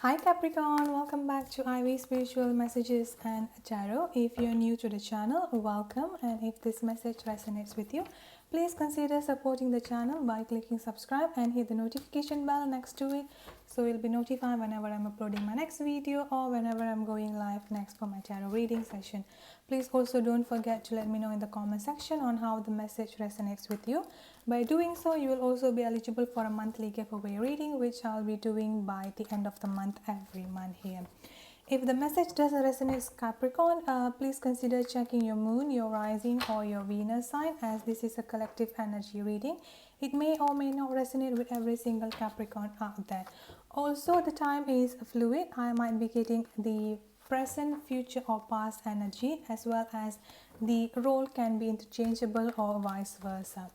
Hi Capricorn, welcome back to Ivy Spiritual Messages and Tarot. If you're new to the channel, welcome, and if this message resonates with you, please consider supporting the channel by clicking subscribe and hit the notification bell next to it so you'll be notified whenever I'm uploading my next video or whenever I'm going live next for my tarot reading session. Please also don't forget to let me know in the comment section on how the message resonates with you. By doing so, you will also be eligible for a monthly giveaway reading, which I'll be doing by the end of the month every month here. If the message doesn't resonate, Capricorn, please consider checking your moon, your rising, or your Venus sign, as this is a collective energy reading. It may or may not resonate with every single Capricorn out there. Also, the time is fluid. I might be getting the present, future, or past energy, as well as the role can be interchangeable or vice versa.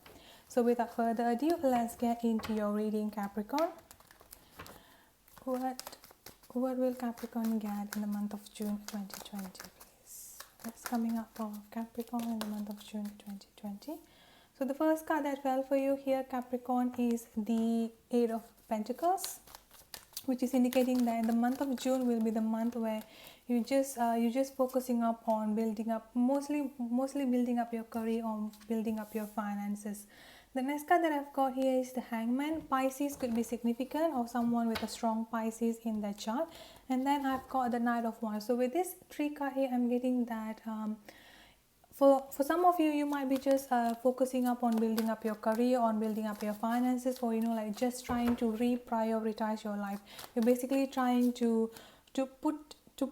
So without further ado, let's get into your reading, Capricorn. What will Capricorn get in the month of June 2020, please? What's coming up for Capricorn in the month of June 2020? So the first card that fell for you here, Capricorn, is the Eight of Pentacles, which is indicating that the month of June will be the month where you're just focusing up on building up, mostly building up your career or building up your finances. The next card that I've got here is the Hangman. Pisces could be significant, or someone with a strong Pisces in their chart. And then I've got the Knight of Wands. So with this three card here, I'm getting that for some of you, you might be just focusing up on building up your career, on building up your finances, or like just trying to reprioritize your life. You're basically trying to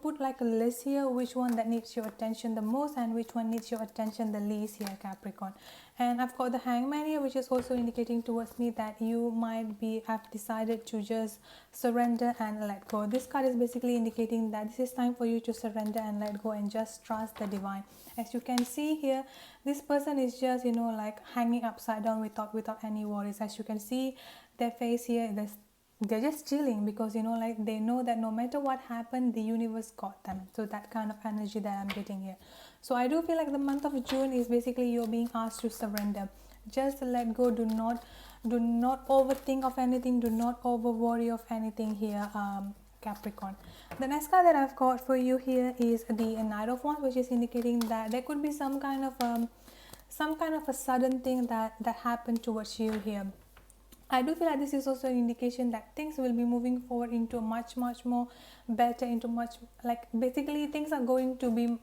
put like a list here, which one that needs your attention the most and which one needs your attention the least here, Capricorn. And I've got the Hangman here, which is also indicating towards me that you might have decided to just surrender and let go. This card is basically indicating that this is time for you to surrender and let go and just trust the divine. As you can see here, this person is just like hanging upside down without any worries. As you can see their face here, they're just chilling because like they know that no matter what happened, the universe got them. So that kind of energy that I'm getting here. So I do feel like the month of June is basically you're being asked to surrender. Just let go. Do not overthink of anything. Do not over worry of anything here, Capricorn. The next card that I've got for you here is the Knight of Wands, which is indicating that there could be some kind of a sudden thing that happened towards you here. I do feel like this is also an indication that things will be moving forward into much more better, into much basically things are going to be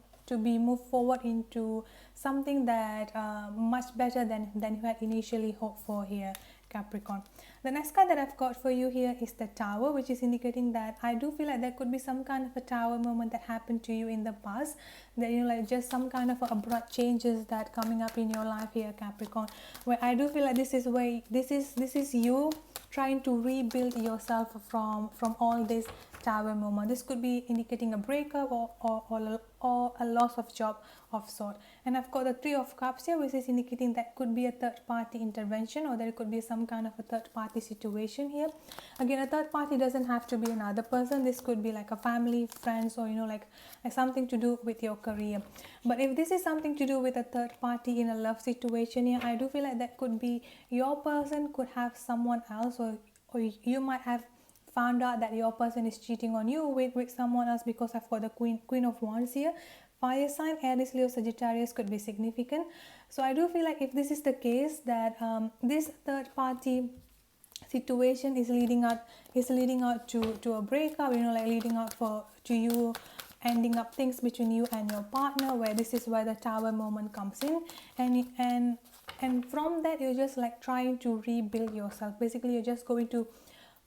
moved forward into something that much better than you had initially hoped for here, Capricorn. The next card that I've got for you here is the Tower, which is indicating that I do feel like there could be some kind of a tower moment that happened to you in the past, that like just some kind of abrupt changes that coming up in your life here, Capricorn, where I do feel like this is you trying to rebuild yourself from all this Tower moment. This could be indicating a breakup or a loss of job of sort. And I've got the Three of Cups here, which is indicating that could be a third party intervention, or there could be some kind of a third party situation here. Again, a third party doesn't have to be another person. This could be like a family, friends, or like something to do with your career. But if this is something to do with a third party in a love situation here, I do feel like that could be your person could have someone else, or you might have found out that your person is cheating on you with someone else, because I've got the Queen of Wands here. Fire sign, Aries, Leo, Sagittarius could be significant. So I do feel like if this is the case, that this third party situation is leading out to a breakup, like leading out to you ending up things between you and your partner, where this is where the Tower moment comes in, and from that you're just like trying to rebuild yourself. Basically you're just going to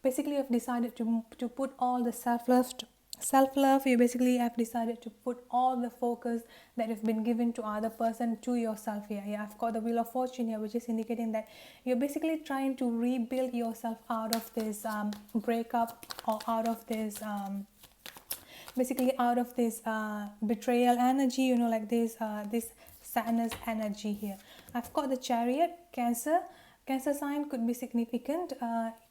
you've decided to put all the self-love. You basically have decided to put all the focus that you've been given to other person to yourself here. Yeah, I've got the Wheel of Fortune here, which is indicating that you're basically trying to rebuild yourself out of this breakup, or out of this betrayal energy, like this sadness energy here. I've got the Chariot, Cancer. Cancer sign could be significant,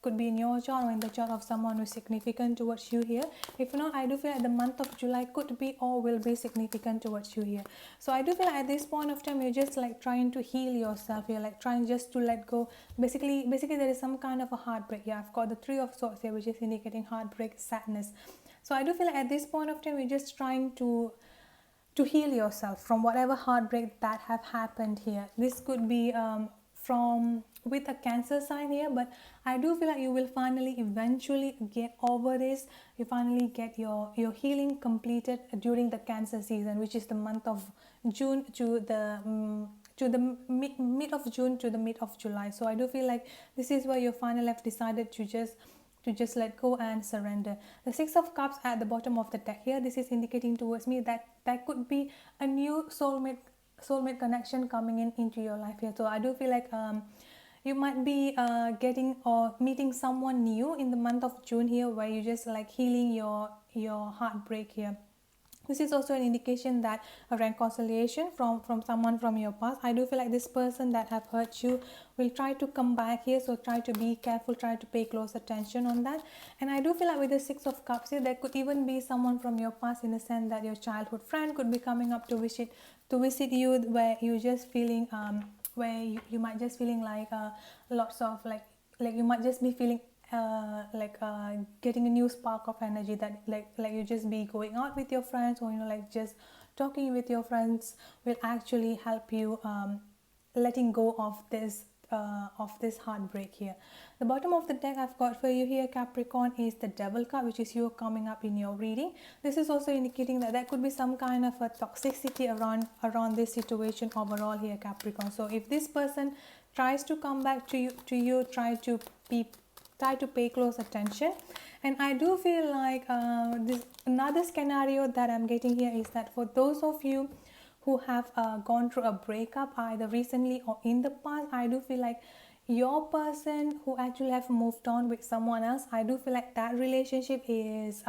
could be in your chart or in the chart of someone who is significant towards you here. If not, I do feel like the month of July could be or will be significant towards you here. So I do feel like at this point of time, you're just like trying to heal yourself. You're like trying just to let go. Basically there is some kind of a heartbreak. Yeah, I've got the Three of Swords here, which is indicating heartbreak, sadness. So I do feel like at this point of time, you're just trying to heal yourself from whatever heartbreak that have happened here. This could be from with a Cancer sign here, but I do feel like you will finally eventually get over this. You finally get your healing completed during the Cancer season, which is the month of June to the mid of June to the mid of July. So I do feel like this is where you finally have decided to just let go and surrender. The Six of Cups at the bottom of the deck here, this is indicating towards me that there could be a new soulmate connection coming into your life here. So I do feel like you might be getting or meeting someone new in the month of June here, where you just like healing your heartbreak here. This is also an indication that a reconciliation from someone from your past. I do feel like this person that have hurt you will try to come back here, so try to be careful, try to pay close attention on that. And I do feel like with the Six of Cups here, there could even be someone from your past, in the sense that your childhood friend could be coming up to visit you, where you just feeling where you might just feeling like lots of like you might just be feeling getting a new spark of energy, that like you just be going out with your friends, or like just talking with your friends will actually help you letting go of this heartbreak here. The bottom of the deck I've got for you here, Capricorn, is the Devil card, which is you coming up in your reading. This is also indicating that there could be some kind of a toxicity around this situation overall here, Capricorn. So if this person tries to come back to you, try to pay close attention. And I do feel like this another scenario that I'm getting here is that for those of you who have gone through a breakup either recently or in the past, I do feel like your person who actually have moved on with someone else, I do feel like that relationship is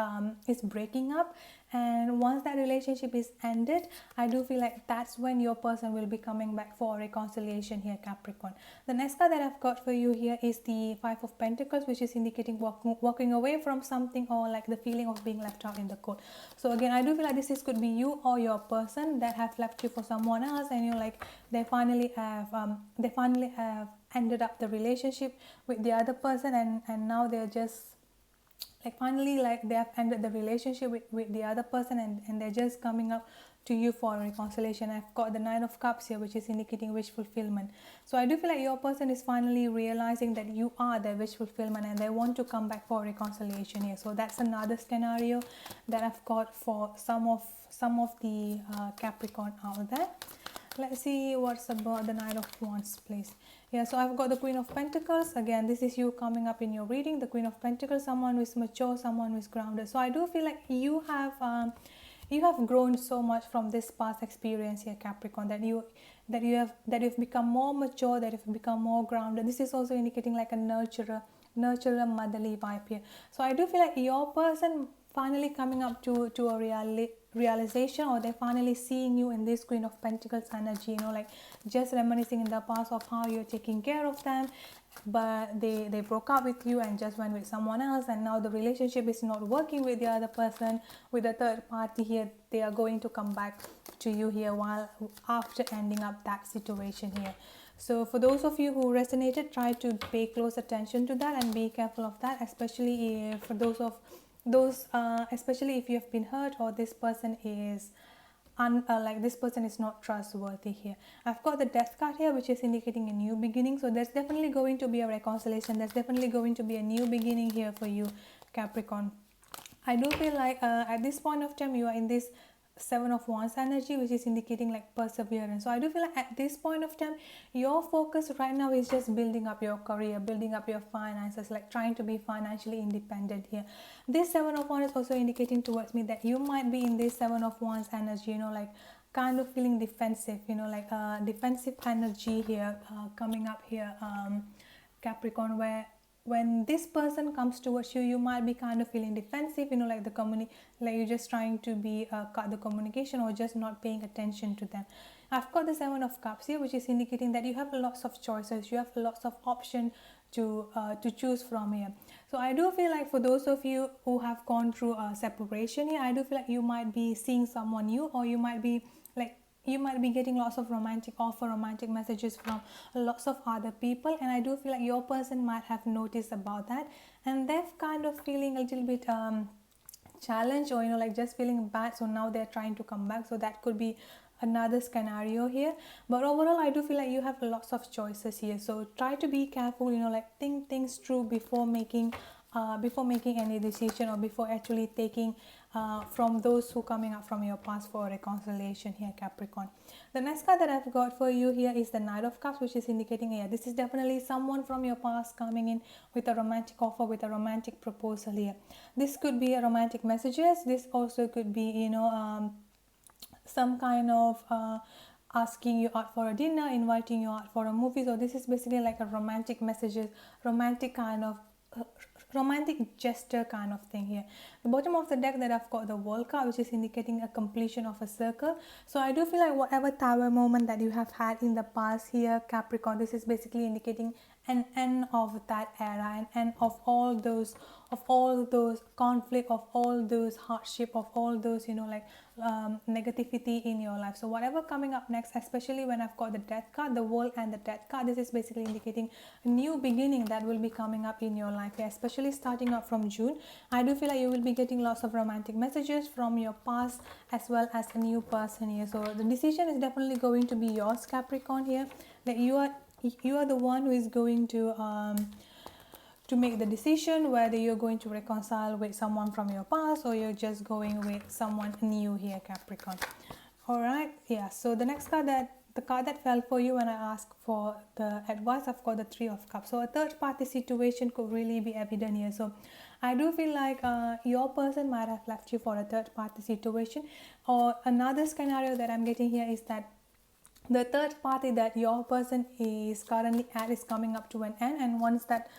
breaking up. And once that relationship is ended, I do feel like that's when your person will be coming back for reconciliation here, Capricorn. The next card that I've got for you here is the Five of Pentacles, which is indicating walking away from something, or like the feeling of being left out in the cold. So again, I do feel like this could be you or your person that have left you for someone else, and you're like they finally have ended up the relationship with the other person, and now they're just like finally like they have ended the relationship with the other person, and they're just coming up to you for reconciliation. I've got the Nine of Cups here, which is indicating wish fulfillment. So I do feel like your person is finally realizing that you are their wish fulfillment, and they want to come back for reconciliation here. So that's another scenario that I've got for some of the Capricorn out there. Let's see what's about the Knight of Wands, please. Yeah, so I've got the Queen of Pentacles. Again, this is you coming up in your reading. The Queen of Pentacles, someone who is mature, someone who is grounded. So I do feel like you have grown so much from this past experience here, Capricorn, that you've become more mature, that you've become more grounded. This is also indicating like a nurturer, motherly vibe here. So I do feel like your person finally coming up to a realization, or they're finally seeing you in this Queen of Pentacles energy, like just reminiscing in the past of how you're taking care of them, but they broke up with you and just went with someone else, and now the relationship is not working with the other person, with the third party here. They are going to come back to you here while after ending up that situation here. So for those of you who resonated, try to pay close attention to that and be careful of that, especially for especially if you have been hurt, or this person is this person is not trustworthy here. I've got the Death card here, which is indicating a new beginning. So there's definitely going to be a reconciliation. There's definitely going to be a new beginning here for you, Capricorn. I do feel like at this point of time, you are in this Seven of Wands energy, which is indicating like perseverance. So I do feel like at this point of time, your focus right now is just building up your career, building up your finances, like trying to be financially independent here. This Seven of Wands is also indicating towards me that you might be in this Seven of Wands energy, like kind of feeling defensive, like defensive energy here coming up here, Capricorn, where when this person comes towards you, you might be kind of feeling defensive, like like you're just trying to be cut the communication, or just not paying attention to them. I've got the Seven of Cups here, which is indicating that you have lots of choices, you have lots of options to choose from here. So I do feel like for those of you who have gone through a separation here, I do feel like you might be seeing someone new, or you might be getting lots of romantic messages from lots of other people, and I do feel like your person might have noticed about that, and they're kind of feeling a little bit challenged, or like just feeling bad, so now they're trying to come back. So that could be another scenario here, but overall I do feel like you have lots of choices here. So try to be careful, like think things through before making any decision, or before actually taking from those who coming up from your past for reconciliation here, Capricorn. The next card that I've got for you here is the Knight of Cups, which is indicating here this is definitely someone from your past coming in with a romantic offer, with a romantic proposal here. This could be a romantic messages. This also could be some kind of asking you out for a dinner, inviting you out for a movie. So this is basically like a romantic messages, romantic kind of romantic gesture kind of thing here. The bottom of the deck that I've got the World card, which is indicating a completion of a circle. So I do feel like whatever tower moment that you have had in the past here, Capricorn, this is basically indicating an end of that era, an end of all those conflict, of all those hardship, of all those negativity in your life. So whatever coming up next, especially when I've got the Death card, the World and the Death card, this is basically indicating a new beginning that will be coming up in your life here, especially starting up from June. I do feel like you will be getting lots of romantic messages from your past, as well as a new person here. So the decision is definitely going to be yours, Capricorn here. Like you are the one who is going to make the decision whether you're going to reconcile with someone from your past, or you're just going with someone new here, Capricorn. All right, yeah. So the next card, the card that fell for you when I asked for the advice, I've got the Three of Cups. So a third party situation could really be evident here. So I do feel like your person might have left you for a third party situation, or another scenario that I'm getting here is that the third party that your person is currently at is coming up to an end, and once that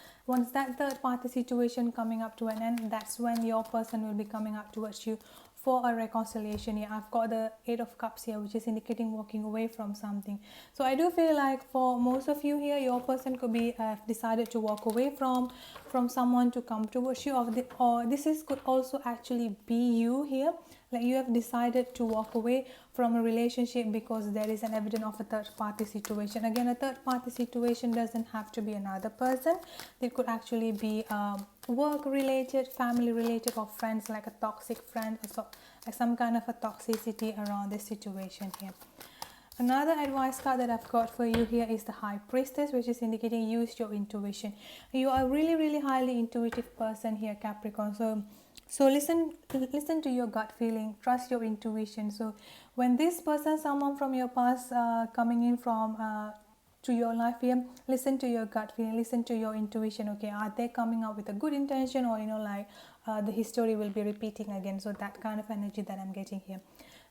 third party situation coming up to an end, that's when your person will be coming up towards you for a reconciliation here. I've got the Eight of Cups here, which is indicating walking away from something. So I do feel like for most of you here, your person could be decided to walk away from someone to come towards you, or this could also actually be you here. Like you have decided to walk away from a relationship because there is an evidence of a third party situation. Again, a third party situation doesn't have to be another person. It could actually be work related, family related, or friends, like a toxic friend, so like some kind of a toxicity around this situation here. Another advice card that I've got for you here is the High Priestess, which is indicating use your intuition. You are a really, really highly intuitive person here, Capricorn. So listen to your gut feeling, trust your intuition. So when this person, someone from your past coming in from to your life here, listen to your gut feeling, listen to your intuition. Okay, are they coming out with a good intention, or the history will be repeating again? So that kind of energy that I'm getting here.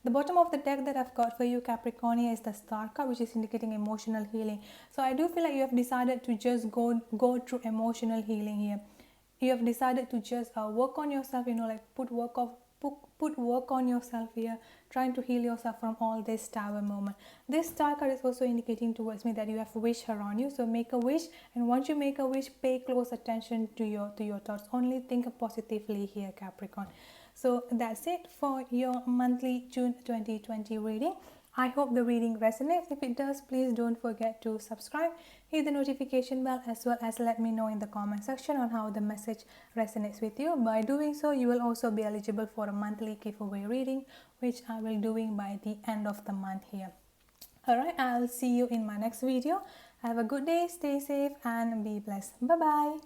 The bottom of the deck that I've got for you, Capricorn, is the Star card, which is indicating emotional healing. So I do feel like you have decided to just go through emotional healing here. You have decided to just work on yourself, put work on yourself here, trying to heal yourself from all this tower moment. This Star card is also indicating towards me that you have wish around you. So make a wish, and once you make a wish, pay close attention to your thoughts. Only think positively here, Capricorn. So that's it for your monthly June 2020 reading. I hope the reading resonates. If it does, please don't forget to subscribe, hit the notification bell, as well as let me know in the comment section on how the message resonates with you. By doing so, you will also be eligible for a monthly giveaway reading, which I will doing by the end of the month here. Alright, I'll see you in my next video. Have a good day, stay safe, and be blessed. Bye bye.